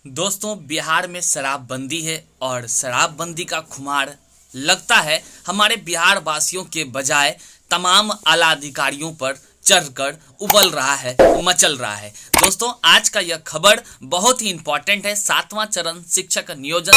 दोस्तों, बिहार में शराबबंदी है और शराबबंदी का खुमार लगता है हमारे बिहार वासियों के बजाय तमाम आला अधिकारियों पर चढ़कर उबल रहा है, मचल रहा है। दोस्तों, आज का यह खबर बहुत ही इंपॉर्टेंट है। 7वां चरण शिक्षक नियोजन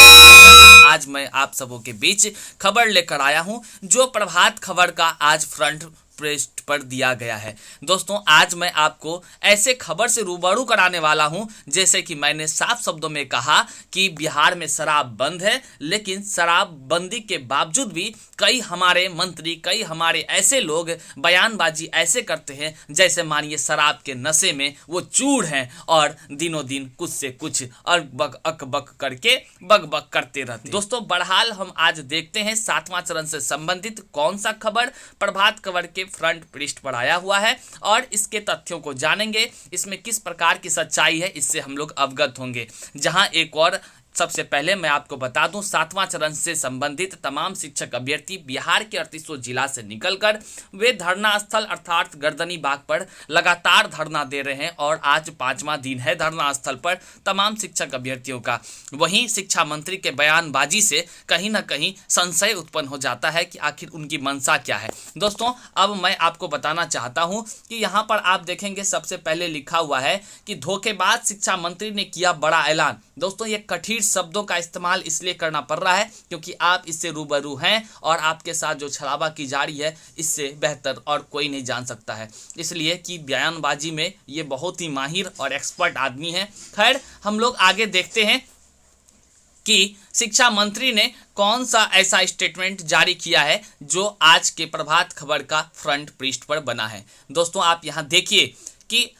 आज मैं आप सबों के बीच खबर लेकर आया हूं, जो प्रभात खबर का आज फ्रंट पेज पर दिया गया है। दोस्तों, आज मैं आपको ऐसे खबर से रूबरू कराने वाला हूं जैसे कि मैंने साफ शब्दों में कहा कि बिहार में शराब बंद है, लेकिन शराब बंदी के बावजूद भी कई हमारे मंत्री, कई हमारे ऐसे लोग बयानबाजी ऐसे करते हैं जैसे मानिए शराब के नशे में वो चूर हैं और दिनों दिन कुछ से कुछ अकबक करके बकबक करते रहते हैं। दोस्तों, बहरहाल हम आज देखते हैं 7वां चरण से संबंधित कौन सा खबर प्रभात खबर के फ्रंट पृष्ठ पर आया हुआ है और इसके तथ्यों को जानेंगे। इसमें किस प्रकार की सच्चाई है, इससे हम लोग अवगत होंगे। जहां एक और सबसे पहले मैं आपको बता दूं, 7वां चरण से संबंधित तमाम शिक्षक अभ्यर्थी बिहार के 38 जिला से निकलकर वे धरना स्थल अर्थात गर्दनी बाग पर लगातार धरना दे रहे हैं और आज 5वां दिन है धरना स्थल पर तमाम शिक्षक अभ्यर्थियों का। वहीं शिक्षा मंत्री के बयानबाजी से कहीं ना कहीं संशय उत्पन्न हो जाता है कि आखिर उनकी मंशा क्या है। दोस्तों, अब मैं आपको बताना चाहता हूं कि यहाँ पर आप देखेंगे सबसे पहले लिखा हुआ है कि धोखेबाज शिक्षा मंत्री ने किया बड़ा ऐलान। दोस्तों, ये कठिन शब्दों का इस्तेमाल इसलिए करना पड़ रहा है क्योंकि आप इससे रूबरू हैं और आपके साथ जो छलावा की जा रही है इससे बेहतर और कोई नहीं जान सकता है, इसलिए कि बयानबाजी में ये बहुत ही माहिर और एक्सपर्ट आदमी है। खैर, हम लोग आगे देखते हैं कि शिक्षा मंत्री ने कौन सा ऐसा स्टेटमेंट जारी किया है जो आज के प्रभात खबर का फ्रंट पृष्ठ पर बना है। दोस्तों, आप यहां देखिए कि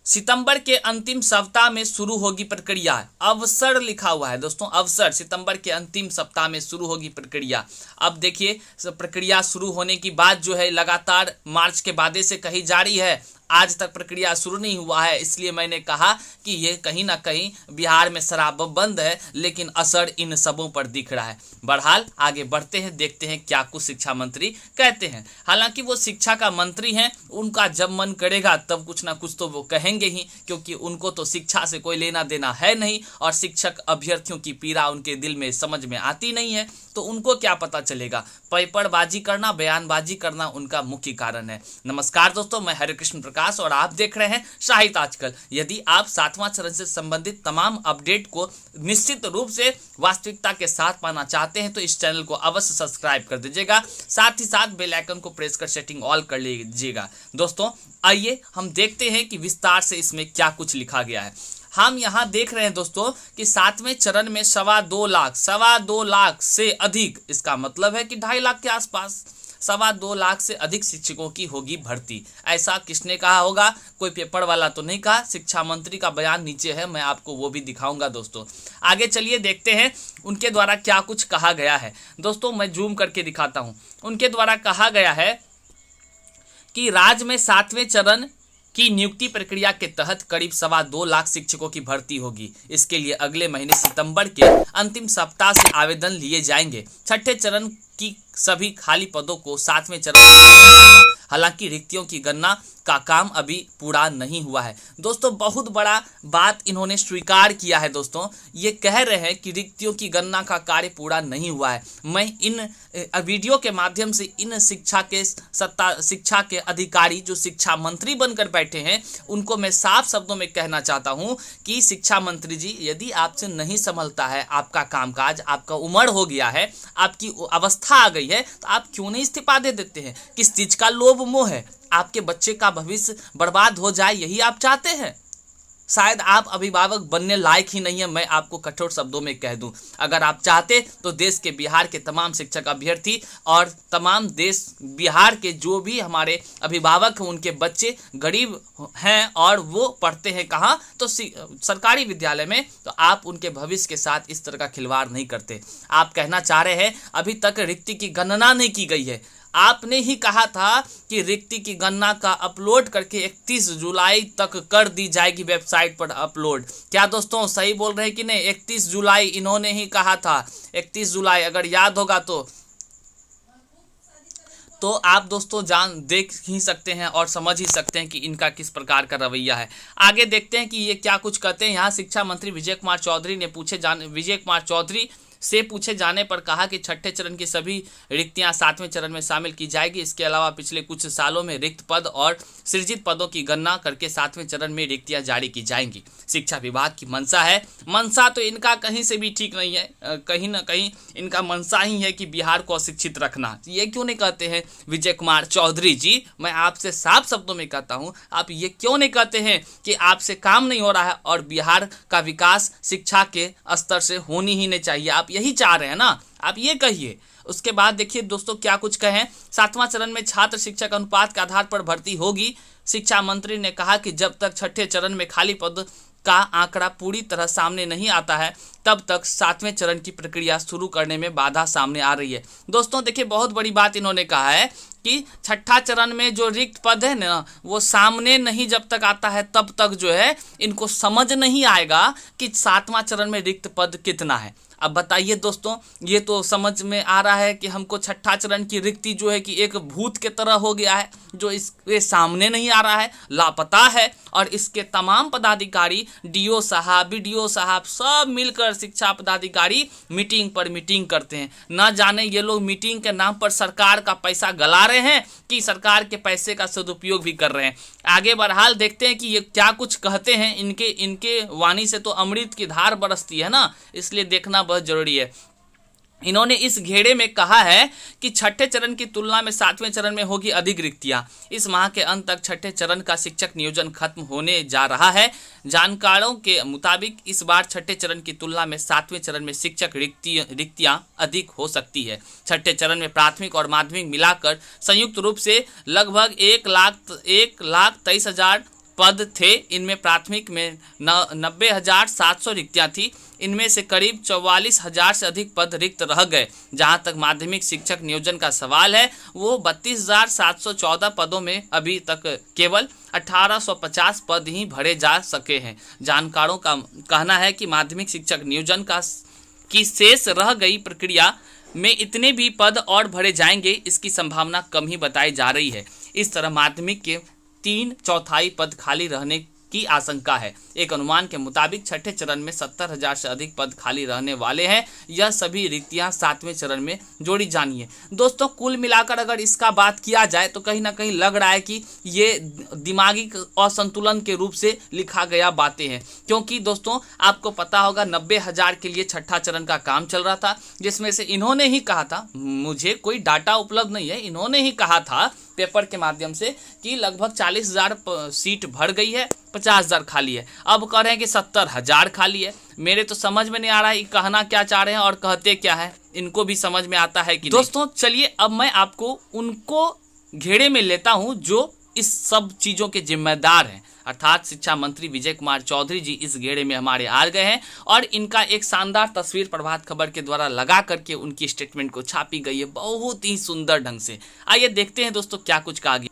सितंबर के अंतिम सप्ताह में शुरू होगी प्रक्रिया। अवसर लिखा हुआ है। दोस्तों, अवसर सितंबर के अंतिम सप्ताह में शुरू होगी प्रक्रिया। अब देखिए, प्रक्रिया शुरू होने की बात जो है लगातार मार्च के वादे से कही जा रही है, आज तक प्रक्रिया शुरू नहीं हुआ है। इसलिए मैंने कहा कि ये कहीं ना कहीं बिहार में शराब बंद है, लेकिन असर इन सबों पर दिख रहा है। बहरहाल आगे बढ़ते हैं, देखते हैं क्या कुछ शिक्षा मंत्री कहते हैं। हालांकि वो शिक्षा का मंत्री हैं, उनका जब मन करेगा तब कुछ ना कुछ तो वो कहेंगे ही, क्योंकि उनको तो शिक्षा से कोई लेना देना है नहीं और शिक्षक अभ्यर्थियों की पीड़ा उनके दिल में समझ में आती नहीं है, तो उनको क्या पता चलेगा। पेपरबाजी करना, बयानबाजी करना उनका मुख्य कारण है। नमस्कार दोस्तों, मैं हरिकृष्ण प्रकाश और आप देख रहे हैं साहित्य आजकल। यदि आप 7वां चरण से संबंधित तमाम अपडेट को निश्चित रूप से वास्तविकता के साथ पाना चाहते हैं तो इस चैनल को अवश्य सब्सक्राइब कर दीजिएगा, साथ ही साथ बेल आइकन को प्रेस कर सेटिंग ऑल कर लीजिएगा। दोस्तों, आइए हम देखते हैं कि विस्तार से इसमें क्या कुछ लिखा गया है। हम यहाँ देख रहे हैं दोस्तों कि 7वें चरण में 2.25 लाख से अधिक, इसका मतलब है कि 2.5 लाख के आसपास 2.25 लाख से अधिक शिक्षकों की होगी भर्ती। ऐसा किसने कहा होगा? कोई पेपर वाला तो नहीं कहा। शिक्षा मंत्री का बयान नीचे है, मैं आपको वो भी दिखाऊंगा। दोस्तों, आगे चलिए देखते हैं उनके द्वारा क्या कुछ कहा गया है। दोस्तों, मैं जूम करके दिखाता हूँ। उनके द्वारा कहा गया है कि राज्य में 7वें चरण की नियुक्ति प्रक्रिया के तहत करीब 2.25 लाख शिक्षकों की भर्ती होगी। इसके लिए अगले महीने सितंबर के अंतिम सप्ताह से आवेदन लिए जाएंगे। 6ठे चरण की सभी खाली पदों को 7वें चरण, हालांकि रिक्तियों की गणना का काम अभी पूरा नहीं हुआ है। दोस्तों, बहुत बड़ा बात इन्होंने स्वीकार किया है। दोस्तों, ये कह रहे हैं कि रिक्तियों की गणना का कार्य पूरा नहीं हुआ है। मैं इन वीडियो के माध्यम से इन शिक्षा के अधिकारी जो शिक्षा मंत्री बनकर बैठे हैं उनको मैं साफ शब्दों में कहना चाहता हूं कि शिक्षा मंत्री जी, यदि आपसे नहीं संभलता है आपका कामकाज, आपका उम्र हो गया है, आपकी अवस्था आ गई है, तो आप क्यों नहीं इस्तीफा दे देते हैं? किस चीज का लोभ मोह है? आपके बच्चे का भविष्य बर्बाद हो जाए, यही आप चाहते हैं? शायद आप अभिभावक बनने लायक ही नहीं है, मैं आपको कठोर शब्दों में कह दूं। अगर आप चाहते तो देश के बिहार के तमाम शिक्षक अभ्यर्थी और तमाम देश बिहार के जो भी हमारे अभिभावक हैं उनके बच्चे गरीब हैं और वो पढ़ते हैं कहाँ, तो सरकारी विद्यालय में, तो आप उनके भविष्य के साथ इस तरह का खिलवाड़ नहीं करते। आप कहना चाह रहे हैं अभी तक रिक्ति की गणना नहीं की गई है। आपने ही कहा था कि रिक्ति की गणना का अपलोड करके 31 जुलाई तक कर दी जाएगी वेबसाइट पर अपलोड। क्या दोस्तों सही बोल रहे हैं कि नहीं? 31 जुलाई इन्होंने ही कहा था, 31 जुलाई अगर याद होगा तो आप दोस्तों देख ही सकते हैं और समझ ही सकते हैं कि इनका किस प्रकार का रवैया है। आगे देखते हैं कि ये क्या कुछ कहते हैं। यहाँ शिक्षा मंत्री विजय कुमार चौधरी से पूछे जाने पर कहा कि छठे चरण की सभी रिक्तियां 7वें चरण में शामिल की जाएगी। इसके अलावा पिछले कुछ सालों में रिक्त पद और सृजित पदों की गणना करके 7वें चरण में रिक्तियां जारी की जाएंगी। शिक्षा विभाग की मंशा है, मंशा तो इनका कहीं से भी ठीक नहीं है, कहीं ना कहीं इनका मंशा ही है कि बिहार को अशिक्षित रखना। ये क्यों नहीं कहते हैं विजय कुमार चौधरी जी? मैं आपसे साफ शब्दों में कहता हूँ, आप ये क्यों नहीं कहते हैं कि आपसे काम नहीं हो रहा है और बिहार का विकास शिक्षा के स्तर से होनी ही नहीं चाहिए? आप यही चाह रहे हैं ना, आप ये कहिए। उसके बाद देखिए दोस्तों क्या कुछ कहें। 7वां चरण में छात्र शिक्षक अनुपात के आधार पर भर्ती होगी। शिक्षा मंत्री ने कहा कि जब तक छठे चरण में खाली पद का आंकड़ा पूरी तरह सामने नहीं आता है तब तक 7वें चरण की प्रक्रिया शुरू करने में बाधा सामने आ रही है। दोस्तों देखिए बहुत बड़ी बात इन्होंने कहा है कि छठा चरण में जो रिक्त पद है ना वो सामने नहीं जब तक आता है तब तक जो है इनको समझ नहीं आएगा कि 7वां चरण में रिक्त पद कितना है। अब बताइए दोस्तों, ये तो समझ में आ रहा है कि हमको छठा चरण की रिक्ति जो है कि एक भूत के तरह हो गया है, जो इसके सामने नहीं आ रहा है, लापता है। और इसके तमाम पदाधिकारी, डीओ साहब, बीडीओ साहब सब मिलकर शिक्षा पदाधिकारी मीटिंग पर मीटिंग करते हैं। ना जाने ये लोग मीटिंग के नाम पर सरकार का पैसा गला रहे हैं कि सरकार के पैसे का सदुपयोग भी कर रहे हैं। आगे बहरहाल देखते हैं कि ये क्या कुछ कहते हैं। इनके वाणी से तो अमृत की धार बरसती है ना, इसलिए देखना बहुत जरूरी है। इन्होंने इस घेरे में कहा है कि छठे चरण की तुलना में 7वें चरण में होगी अधिक रिक्तियां। इस माह के अंत तक छठे चरण का शिक्षक नियोजन खत्म होने जा रहा है। जानकारों के मुताबिक इस बार छठे चरण की तुलना में 7वें चरण में शिक्षक रिक्तियां अधिक हो सकती है। छठे चरण में प्राथमिक और माध्यमिक मिलाकर संयुक्त रूप से लगभग 1,23,000 पद थे। इनमें प्राथमिक में 90,700 रिक्तियां थी। इनमें से करीब 44,000 से अधिक पद रिक्त रह गए। जहां तक माध्यमिक शिक्षक नियोजन का सवाल है वो 32,714 पदों में अभी तक केवल 1,850 पद ही भरे जा सके हैं। जानकारों का कहना है कि माध्यमिक शिक्षक नियोजन की शेष रह गई प्रक्रिया में इतने भी पद और भरे जाएंगे, इसकी संभावना कम ही बताई जा रही है। इस तरह माध्यमिक के 3/4 पद खाली रहने की आशंका है। एक अनुमान के मुताबिक छठे चरण में 70,000 से अधिक पद खाली रहने वाले हैं। यह सभी रिक्तियां 7वें चरण में जोड़ी जानी है। दोस्तों कुल मिलाकर अगर इसका बात किया जाए तो कहीं ना कहीं लग रहा है कि ये दिमागी असंतुलन के रूप से लिखा गया बातें हैं। क्योंकि दोस्तों आपको पता होगा 90,000 के लिए छठा चरण का काम चल रहा था, जिसमें से इन्होंने ही कहा था, मुझे कोई डाटा उपलब्ध नहीं है, इन्होंने ही कहा था पेपर के माध्यम से कि लगभग 40,000 सीट भर गई है, 50,000 खाली है। अब कह रहे हैं कि 70,000 खाली है। मेरे तो समझ में नहीं आ रहा है कहना क्या चाह रहे हैं और कहते क्या है, इनको भी समझ में आता है कि दोस्तों चलिए अब मैं आपको उनको घेरे में लेता हूं जो इस सब चीजों के जिम्मेदार हैं, अर्थात शिक्षा मंत्री विजय कुमार चौधरी जी इस घेरे में हमारे आ गए हैं और इनका एक शानदार तस्वीर प्रभात खबर के द्वारा लगा करके उनकी स्टेटमेंट को छापी गई है बहुत ही सुंदर ढंग से। आइए देखते हैं दोस्तों क्या कुछ कहा गया।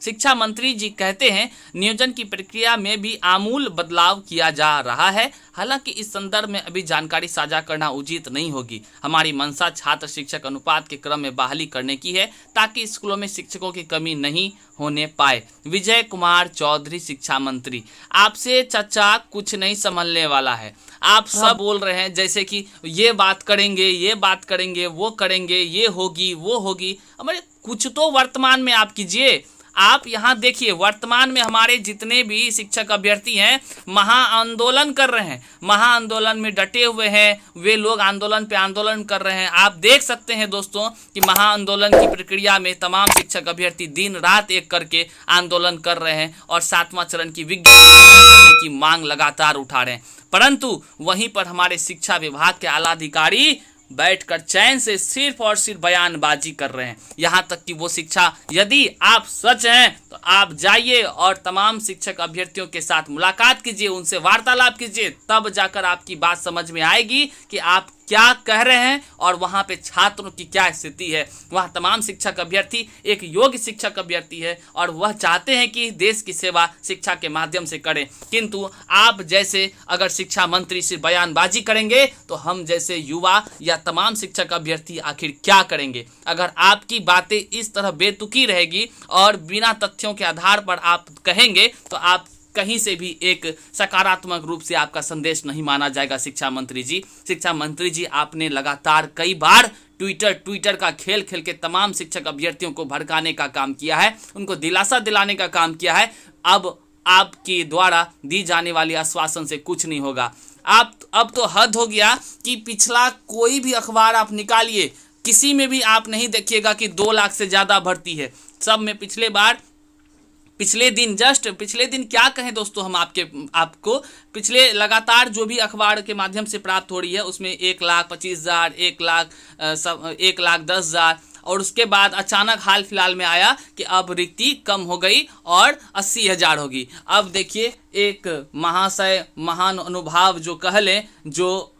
शिक्षा मंत्री जी कहते हैं नियोजन की प्रक्रिया में भी आमूल बदलाव किया जा रहा है। हालांकि इस संदर्भ में अभी जानकारी साझा करना उचित नहीं होगी। हमारी मंशा छात्र शिक्षक अनुपात के क्रम में बहाली करने की है ताकि स्कूलों में शिक्षकों की कमी नहीं होने पाए। विजय कुमार चौधरी शिक्षा मंत्री, आपसे चचा कुछ नहीं संभलने वाला है। आप सब बोल रहे हैं जैसे कि ये बात करेंगे, ये बात करेंगे, वो करेंगे, ये होगी, वो होगी। हमारे कुछ तो वर्तमान में आप कीजिए। आप यहाँ देखिए वर्तमान में हमारे जितने भी शिक्षक अभ्यर्थी हैं महा आंदोलन कर रहे हैं, महा आंदोलन में डटे हुए हैं। वे लोग आंदोलन पे आंदोलन कर रहे हैं। आप देख सकते हैं दोस्तों कि महा आंदोलन की प्रक्रिया में तमाम शिक्षक अभ्यर्थी दिन रात एक करके आंदोलन कर रहे हैं और 7वां चरण की विज्ञापन की मांग लगातार उठा रहे हैं। परंतु वहीं पर हमारे शिक्षा विभाग के आला अधिकारी बैठकर चैन से सिर्फ और सिर्फ बयानबाजी कर रहे हैं। यहाँ तक कि वो शिक्षा, यदि आप सच हैं तो आप जाइए और तमाम शिक्षक अभ्यर्थियों के साथ मुलाकात कीजिए, उनसे वार्तालाप कीजिए, तब जाकर आपकी बात समझ में आएगी कि आप क्या कह रहे हैं और वहाँ पे छात्रों की क्या स्थिति है। वह तमाम शिक्षक अभ्यर्थी एक योग्य शिक्षक अभ्यर्थी है और वह चाहते हैं कि देश की सेवा शिक्षा के माध्यम से करें, किंतु आप जैसे अगर शिक्षा मंत्री सिर्फ बयानबाजी करेंगे तो हम जैसे युवा या तमाम शिक्षक अभ्यर्थी आखिर क्या करेंगे। अगर आपकी बातें इस तरह बेतुकी रहेगी और बिना तथ्यों के आधार पर आप कहेंगे तो आप कहीं से भी एक सकारात्मक रूप से आपका संदेश नहीं माना जाएगा। शिक्षा मंत्री जी, शिक्षा मंत्री जी, आपने लगातार कई बार ट्विटर का खेल खेल के तमाम शिक्षक अभ्यर्थियों को भड़काने का काम किया है, उनको दिलासा दिलाने का काम किया है। अब आपके द्वारा दी जाने वाली आश्वासन से कुछ नहीं होगा। अब तो हद हो गया कि पिछला कोई भी अखबार आप निकालिए, किसी में भी आप नहीं देखिएगा कि 2 लाख से ज़्यादा भर्ती है। सब में पिछले दिन क्या कहें दोस्तों, हम आपको पिछले लगातार जो भी अखबार के माध्यम से प्राप्त हो रही है उसमें 1,25,000, 1,10,000 और उसके बाद अचानक हाल फिलहाल में आया कि अब रिक्ति कम हो गई और 80,000 होगी। अब देखिए एक महाशय महान अनुभाव जो कह लें, जो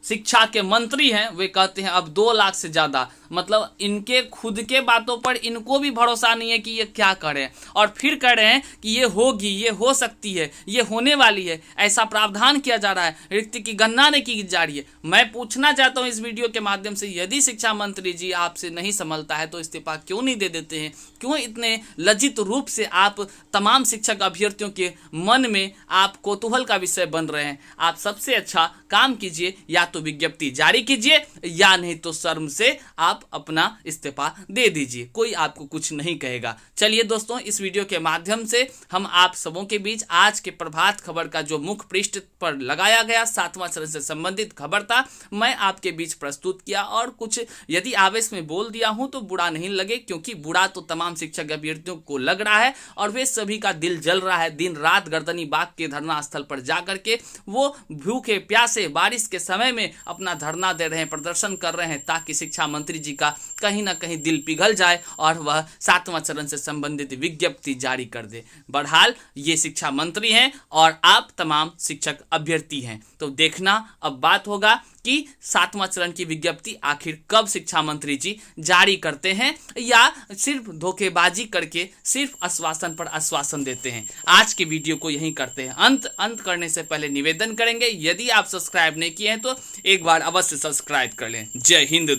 शिक्षा के मंत्री हैं, वे कहते हैं अब 2 लाख से ज़्यादा। मतलब इनके खुद के बातों पर इनको भी भरोसा नहीं है कि ये क्या करें, और फिर कह रहे हैं कि ये होगी, ये हो सकती है, ये होने वाली है, ऐसा प्रावधान किया जा रहा है, रिक्ति की गणना नहीं की जा रही है। मैं पूछना चाहता हूँ इस वीडियो के माध्यम से, यदि शिक्षा मंत्री जी आपसे नहीं संभलता है तो इस्तीफा क्यों नहीं दे देते हैं? क्यों इतने लज्जित रूप से आप तमाम शिक्षक अभ्यर्थियों के मन में आप कौतूहल का विषय बन रहे हैं? आप सबसे अच्छा काम कीजिए, या तो विज्ञप्ति जारी कीजिए या नहीं तो शर्म से आप अपना इस्तीफा दे दीजिए, कोई आपको कुछ नहीं कहेगा। चलिए दोस्तों, इस वीडियो के माध्यम से हम आप सबों के बीच आज के प्रभात खबर का जो मुख्य पृष्ठ पर लगाया गया 7वां चरण से संबंधित खबर था, मैं आपके बीच प्रस्तुत किया। और कुछ यदि आवेश में बोल दिया हूं तो बुरा नहीं लगे, क्योंकि बुरा तो तमाम शिक्षक अभ्यर्थियों को लग रहा है और वे सभी का दिल जल रहा है। दिन रात गर्दनी बाग के धरना स्थल पर जाकर के वो भूखे प्यासे बारिश के समय में अपना धरना दे रहे हैं, प्रदर्शन कर रहे हैं, ताकि शिक्षा मंत्री जी का कहीं ना कहीं दिल पिघल जाए और वह 7वां चरण से संबंधित विज्ञप्ति जारी कर दे। बहरहाल ये शिक्षा मंत्री हैं और आप तमाम शिक्षक अभ्यर्थी हैं, तो देखना अब बात होगा कि 7वां चरण की विज्ञप्ति आखिर कब शिक्षा मंत्री जी जारी करते हैं, या सिर्फ धोखेबाजी करके सिर्फ आश्वासन पर आश्वासन देते हैं। आज के वीडियो को यहीं करते हैं अंत करने से पहले निवेदन करेंगे, यदि आप सब्सक्राइब नहीं किए हैं तो एक बार अवश्य सब्सक्राइब कर लें। जय हिंद।